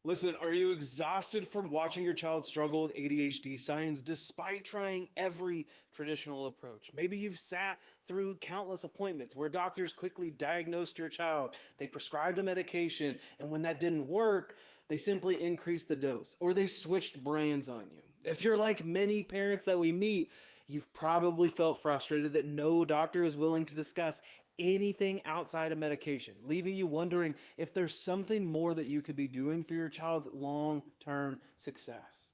Listen, are you exhausted from watching your child struggle with ADHD signs despite trying every traditional approach? Maybe you've sat through countless appointments where doctors quickly diagnosed your child, they prescribed a medication, and when that didn't work, they simply increased the dose or they switched brands on you. If you're like many parents that we meet, you've probably felt frustrated that no doctor is willing to discuss anything outside of medication, leaving you wondering if there's something more that you could be doing for your child's long term success.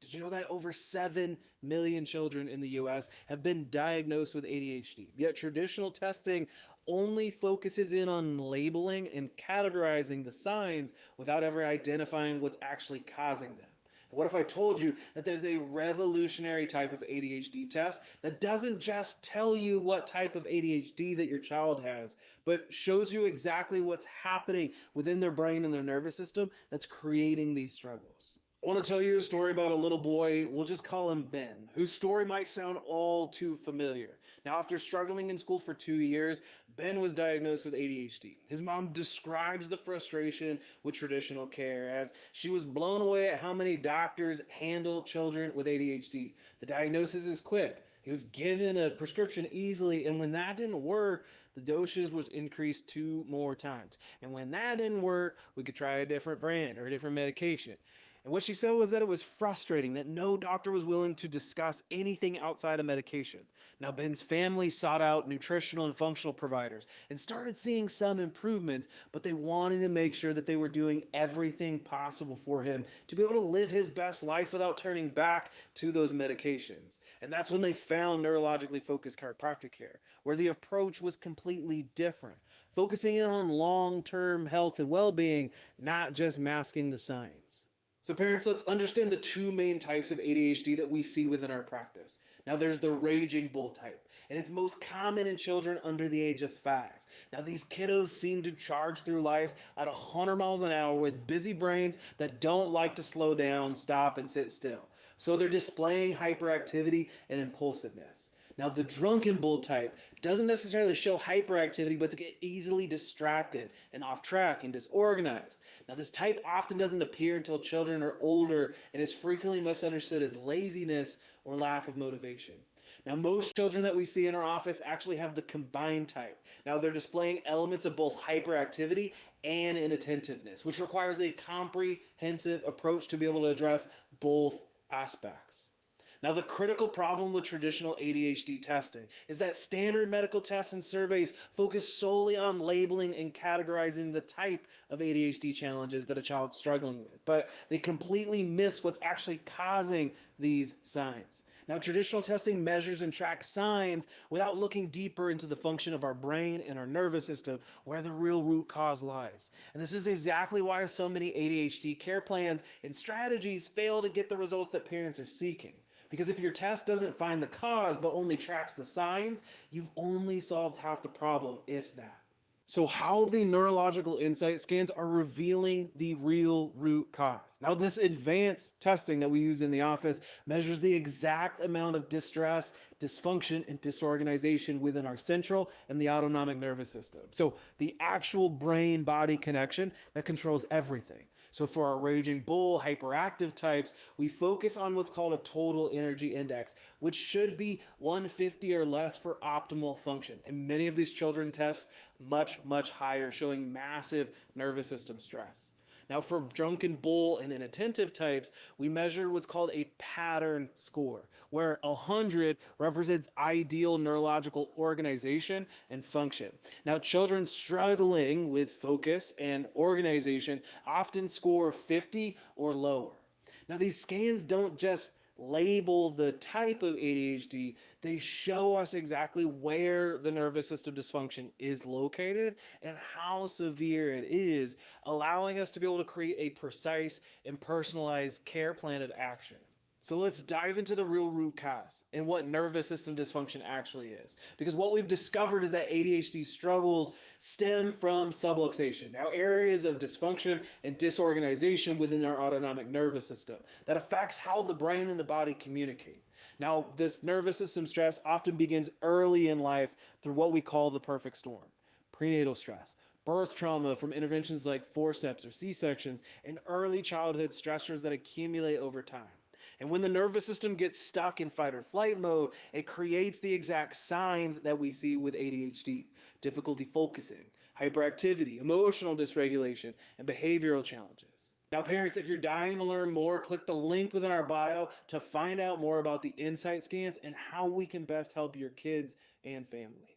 Did you know that over 7 million children in the US have been diagnosed with ADHD? Yet traditional testing only focuses in on labeling and categorizing the signs without ever identifying what's actually causing them. What if I told you that there's a revolutionary type of ADHD test that doesn't just tell you what type of ADHD that your child has, but shows you exactly what's happening within their brain and their nervous system that's creating these struggles? I want to tell you a story about a little boy, we'll just call him Ben, whose story might sound all too familiar. Now, after struggling in school for 2 years, Ben was diagnosed with ADHD. His mom describes the frustration with traditional care as she was blown away at how many doctors handle children with ADHD. The diagnosis is quick. He was given a prescription easily, and when that didn't work, the dosage was increased 2 more times. And when that didn't work, we could try a different brand or a different medication. And what she said was that it was frustrating that no doctor was willing to discuss anything outside of medication. Now, Ben's family sought out nutritional and functional providers and started seeing some improvements, but they wanted to make sure that they were doing everything possible for him to be able to live his best life without turning back to those medications. And that's when they found neurologically focused chiropractic care, where the approach was completely different, focusing in on long-term health and well-being, not just masking the signs. So parents, let's understand the two main types of ADHD that we see within our practice. Now there's the raging bull type, and it's most common in children under the age of 5. Now these kiddos seem to charge through life at 100 miles an hour with busy brains that don't like to slow down, stop, and sit still. So they're displaying hyperactivity and impulsiveness. Now, the drunken bull type doesn't necessarily show hyperactivity, but to get easily distracted and off track and disorganized. Now, this type often doesn't appear until children are older and is frequently misunderstood as laziness or lack of motivation. Now, most children that we see in our office actually have the combined type. Now, they're displaying elements of both hyperactivity and inattentiveness, which requires a comprehensive approach to be able to address both aspects. Now, the critical problem with traditional ADHD testing is that standard medical tests and surveys focus solely on labeling and categorizing the type of ADHD challenges that a child's struggling with, but they completely miss what's actually causing these signs. Now, traditional testing measures and tracks signs without looking deeper into the function of our brain and our nervous system, where the real root cause lies. And this is exactly why so many ADHD care plans and strategies fail to get the results that parents are seeking. Because if your test doesn't find the cause but only tracks the signs, you've only solved half the problem, if that. So how the neurological insight scans are revealing the real root cause. Now, this advanced testing that we use in the office measures the exact amount of distress, dysfunction, and disorganization within our central and the autonomic nervous system. So the actual brain-body connection that controls everything. So for our raging bull, hyperactive types, we focus on what's called a total energy index, which should be 150 or less for optimal function. And many of these children test much, much higher, showing massive nervous system stress. Now, for drunken bull and inattentive types, we measure what's called a pattern score, where 100 represents ideal neurological organization and function. Now, children struggling with focus and organization often score 50 or lower. Now, these scans don't just label the type of ADHD, they show us exactly where the nervous system dysfunction is located and how severe it is, allowing us to be able to create a precise and personalized care plan of action. So let's dive into the real root cause and what nervous system dysfunction actually is. Because what we've discovered is that ADHD struggles stem from subluxation. Now, areas of dysfunction and disorganization within our autonomic nervous system that affects how the brain and the body communicate. Now, this nervous system stress often begins early in life through what we call the perfect storm: prenatal stress, birth trauma from interventions like forceps or C-sections, and early childhood stressors that accumulate over time. And when the nervous system gets stuck in fight or flight mode, it creates the exact signs that we see with ADHD: difficulty focusing, hyperactivity, emotional dysregulation, and behavioral challenges. Now, parents, if you're dying to learn more, click the link within our bio to find out more about the insight scans and how we can best help your kids and family.